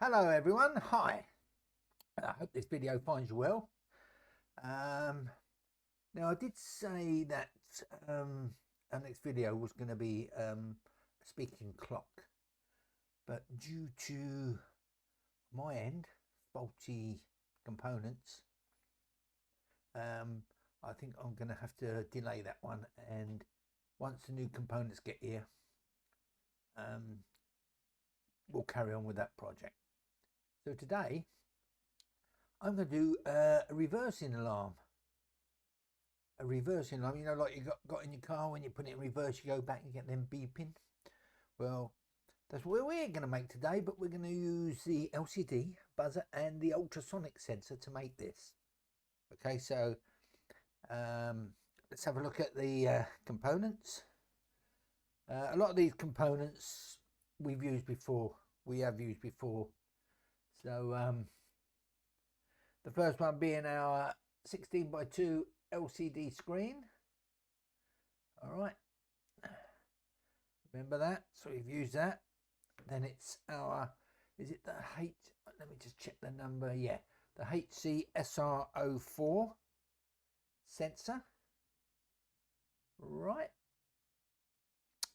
Hello everyone, hi. I hope this video finds you well. Now I did say that our next video was going to be a speaking clock, but due to my end, faulty components, I think I'm going to have to delay that one, and once the new components get here, we'll carry on with that project. So today I'm going to do a reversing alarm. A reversing alarm, you know, like you got in your car, when you put it in reverse, you go back and get them beeping. Well, that's what we're going to make today, but we're going to use the LCD buzzer and the ultrasonic sensor to make this. Okay, so let's have a look at the components. A lot of these components we have used before. So the first one being our 16:2 LCD screen. All right, remember that, so we've used that. Then it's our, is it the let me just check the number, yeah, the HCSR04 sensor, right?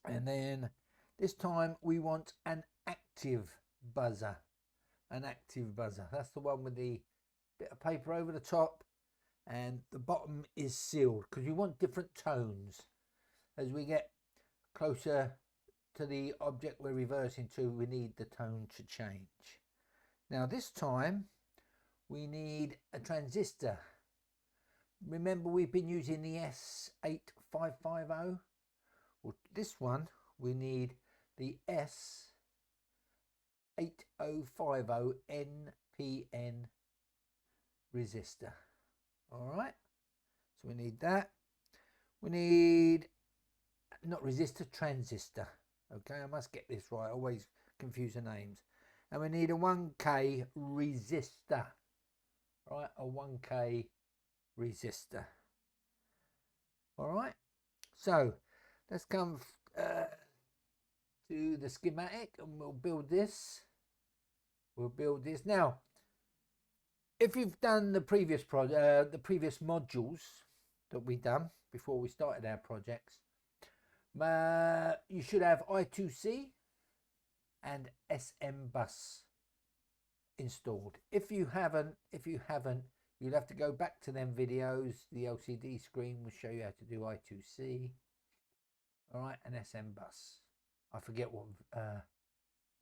And then this time we want an active buzzer. That's the one with the bit of paper over the top and the bottom is sealed, because you want different tones. As we get closer to the object we're reversing to, we need the tone to change. Now this time we need a transistor. Remember, we've been using the S8550. Well, this one we need the S8050 NPN resistor. All right, so we need that. We need, not resistor, transistor. Okay, I must get this right, I always confuse the names. And we need a 1K resistor. Right, a 1K resistor. All right, so let's come to the schematic and we'll build this. Now, if you've done the previous modules that we've done before we started our projects, you should have I2C and SM bus installed. If you haven't, you'll have to go back to them videos. The LCD screen will show you how to do I2C, all right, and SM bus. I forget what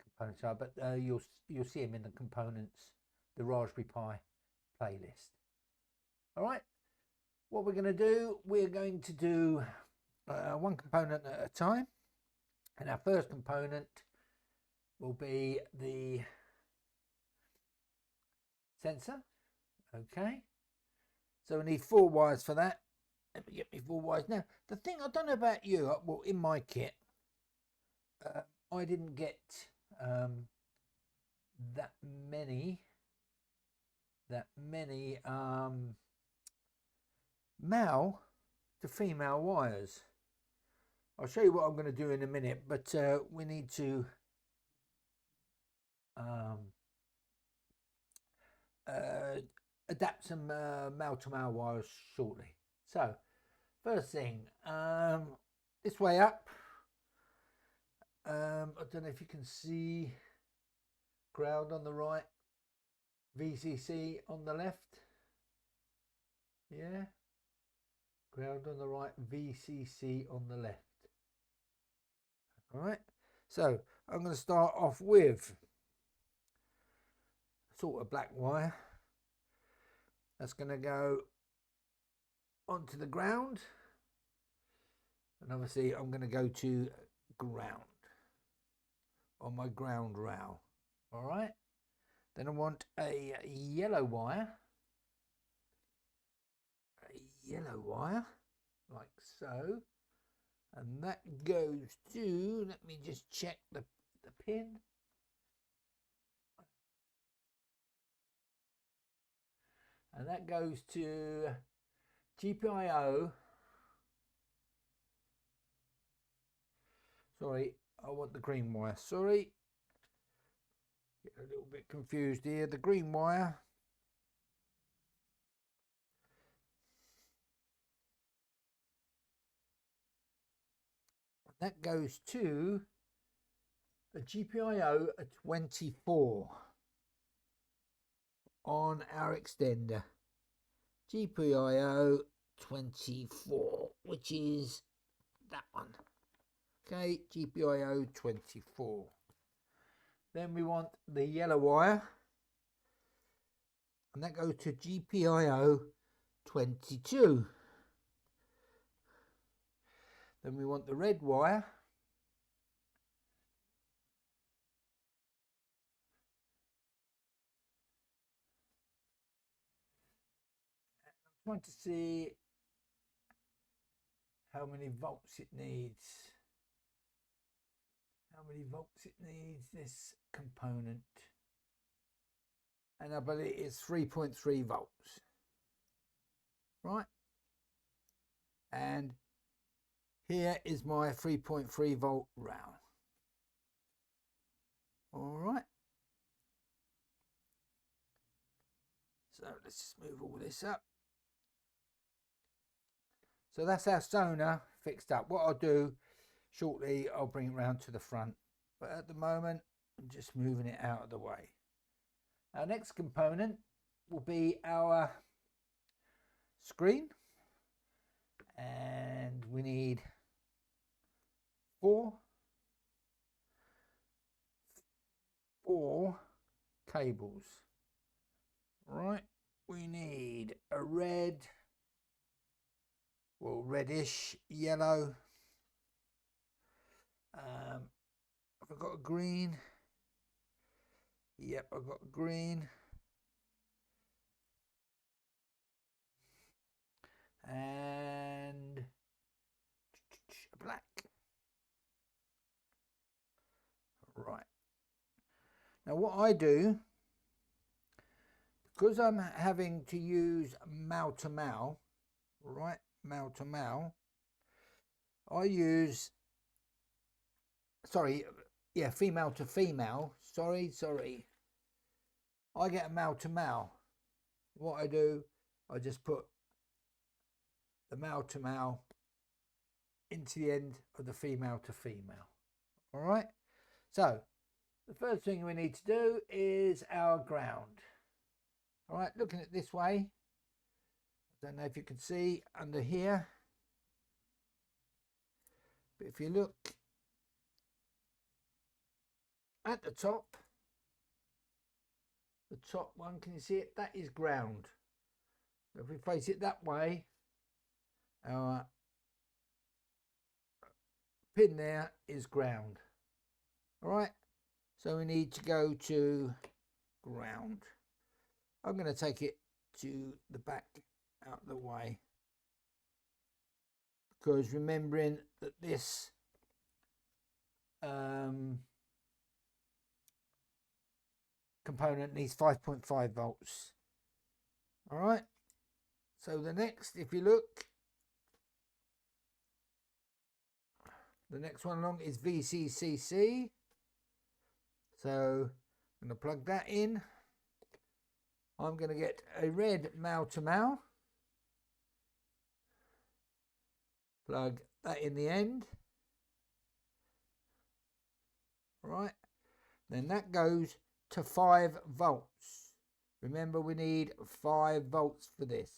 components are, but you'll see them in the components, the Raspberry Pi playlist. All right, what we're going to do, we're going to do one component at a time, and our first component will be the sensor. Okay, so we need 4 wires for that. Let me get me 4 wires. Now the thing, I don't know about you, well, in my kit I didn't get that many male to female wires. I'll show you what I'm going to do in a minute, but we need to adapt some male to male wires shortly. So first thing, this way up, I don't know if you can see, ground on the right, VCC on the left. Yeah, ground on the right, VCC on the left. All right, so I'm going to start off with sort of black wire. That's going to go onto the ground, and obviously I'm going to go to ground on my ground rail. All right, then I want a yellow wire, like so, and that goes to, let me just check the pin. And that goes to GPIO. Sorry, I want the green wire. Sorry. Get A little bit confused here. The green wire, that goes to a GPIO 24 on our extender. GPIO 24, which is that one. Okay, GPIO 24. Then we want the yellow wire, and that goes to GPIO 22. Then we want the red wire, I'm trying to see how many volts it needs. How many volts it needs, this component. And I believe it's 3.3 volts. Right? And here is my 3.3 volt rail. All right. So let's just move all this up. So that's our sonar fixed up. What I'll do shortly, I'll bring it round to the front. But at the moment, I'm just moving it out of the way. Our next component will be our screen. And we need four cables. Right, we need a red, well, reddish yellow. Have I got a green? Yep, I've got a green. And black. Right. Now what I do, because I'm having to use male to male, right, male to male, I use, sorry, yeah, female to female, sorry. I get a male to male. What I do, I just put the male to male into the end of the female to female. All right. So the first thing we need to do is our ground. All right. Looking at this way, I don't know if you can see under here, but if you look at the top one, can you see it? That is ground. If we face it that way, our pin there is ground. All right, so we need to go to ground. I'm going to take it to the back out of the way, because remembering that this component needs 5.5 volts. All right, so the next, if you look, the next one along is VCCC. So I'm going to plug that in. I'm going to get a red male to male. Plug that in the end. Right. Then that goes to 5 volts. Remember, we need 5 volts for this.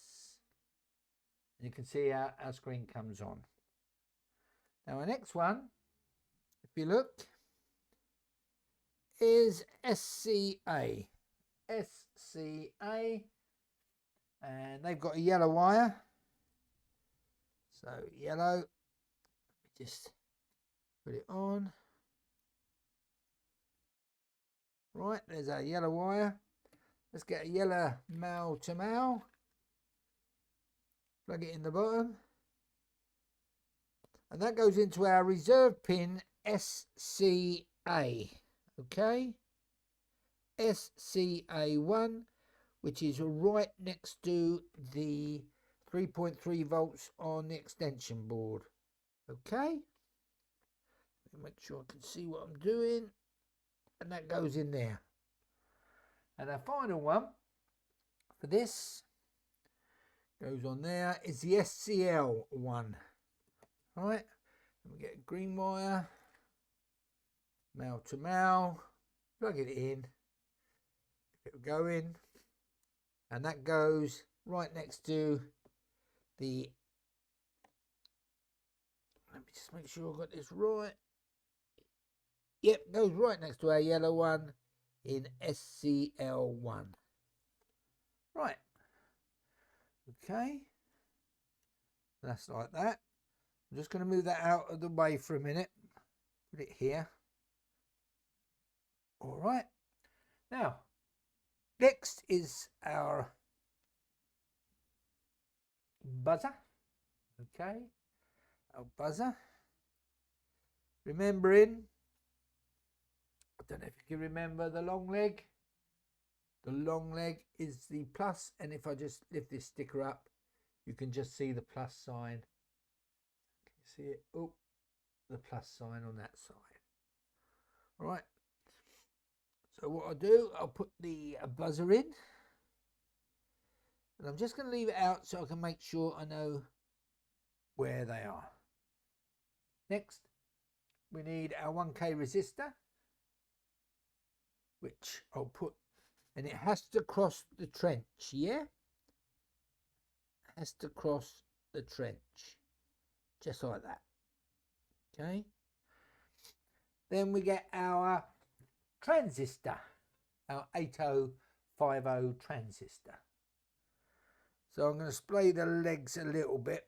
You can see our screen comes on. Now our next one, if you look, is SCA. SCA, and they've got a yellow wire. So yellow, let me just put it on. Right, there's our yellow wire. Let's get a yellow male to male. Plug it in the bottom. And that goes into our reserve pin SCA. Okay. SCA1, which is right next to the 3.3 volts on the extension board. Okay. Let me make sure I can see what I'm doing. And that goes in there. And our final one for this goes on there is the SCL one. All right, and we get a green wire, male to male, plug it in, it'll go in, and that goes right next to the, let me just make sure I got this right. Yep, goes right next to our yellow one in SCL1. Right. Okay. That's like that. I'm just going to move that out of the way for a minute. Put it here. All right. Now, next is our buzzer. Okay. Our buzzer. Remembering, I don't know if you can remember the long leg. The long leg is the plus, and if I just lift this sticker up, you can just see the plus sign. Can you see it? Oh, the plus sign on that side. All right. So what I'll do, I'll put the buzzer in, and I'm just going to leave it out so I can make sure I know where they are. Next, we need our 1K resistor, which I'll put, and it has to cross the trench, yeah? Has to cross the trench, just like that. Okay. Then we get our transistor, our 8050 transistor. So I'm going to splay the legs a little bit.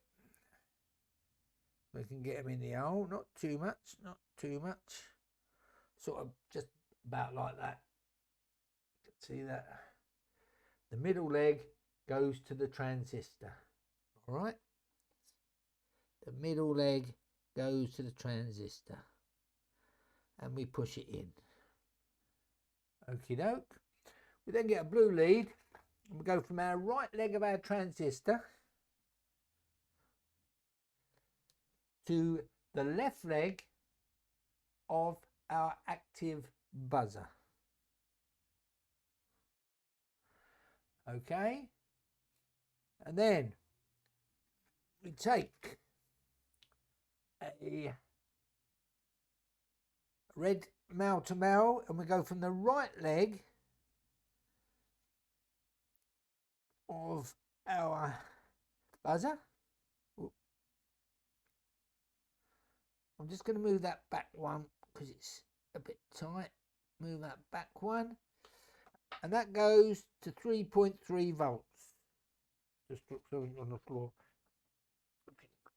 We can get them in the hole, not too much, not too much. Sort of just about like that. You can see that. The middle leg goes to the transistor. All right. The middle leg goes to the transistor. And we push it in. Okie doke. We then get a blue lead. And we go from our right leg of our transistor to the left leg of our active buzzer. Okay. And then we take a red male to male, and we go from the right leg of our buzzer. I'm just going to move that back one because it's a bit tight. Move that back one, and that goes to 3.3 volts. Just put something on the floor.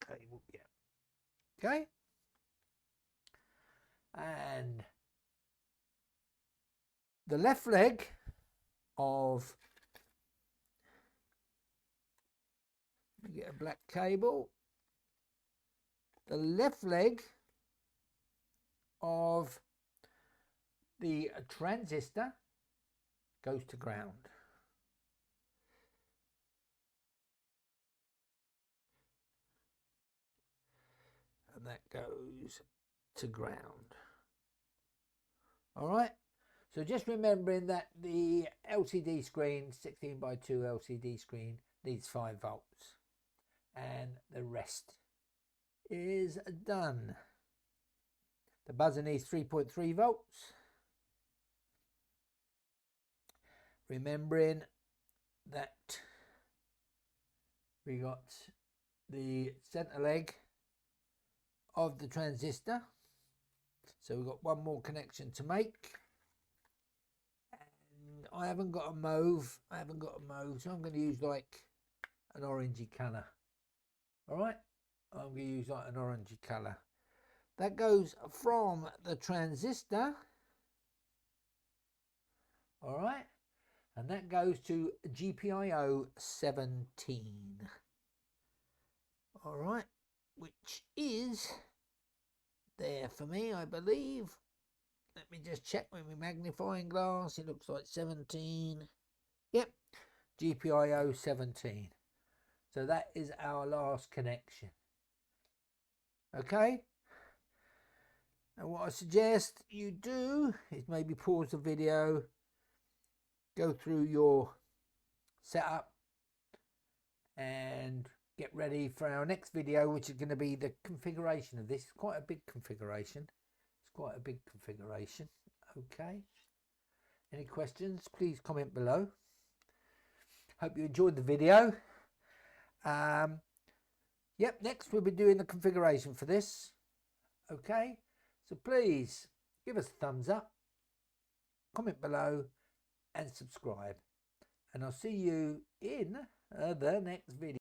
Cable, yeah. Okay. And the left leg of, let me get a black cable. The left leg of the transistor goes to ground. And that goes to ground. All right. So just remembering that the LCD screen, 16:2 LCD screen, needs 5 volts. And the rest is done. The buzzer needs 3.3 volts. Remembering that we got the center leg of the transistor. So we've got one more connection to make. And I haven't got a mauve. So I'm going to use like an orangey colour. All right. I'm going to use like an orangey colour. That goes from the transistor. All right. And that goes to GPIO 17. All right. Which is there for me, I believe. Let me just check with my magnifying glass. It looks like 17. Yep. GPIO 17. So that is our last connection. Okay. And what I suggest you do is maybe pause the video, go through your setup and get ready for our next video, which is going to be the configuration of this. It's quite a big configuration. It's quite a big configuration. Okay. Any questions, please comment below. Hope you enjoyed the video. Yep, next we'll be doing the configuration for this. Okay, so please give us a thumbs up, comment below and subscribe. And I'll see you in the next video.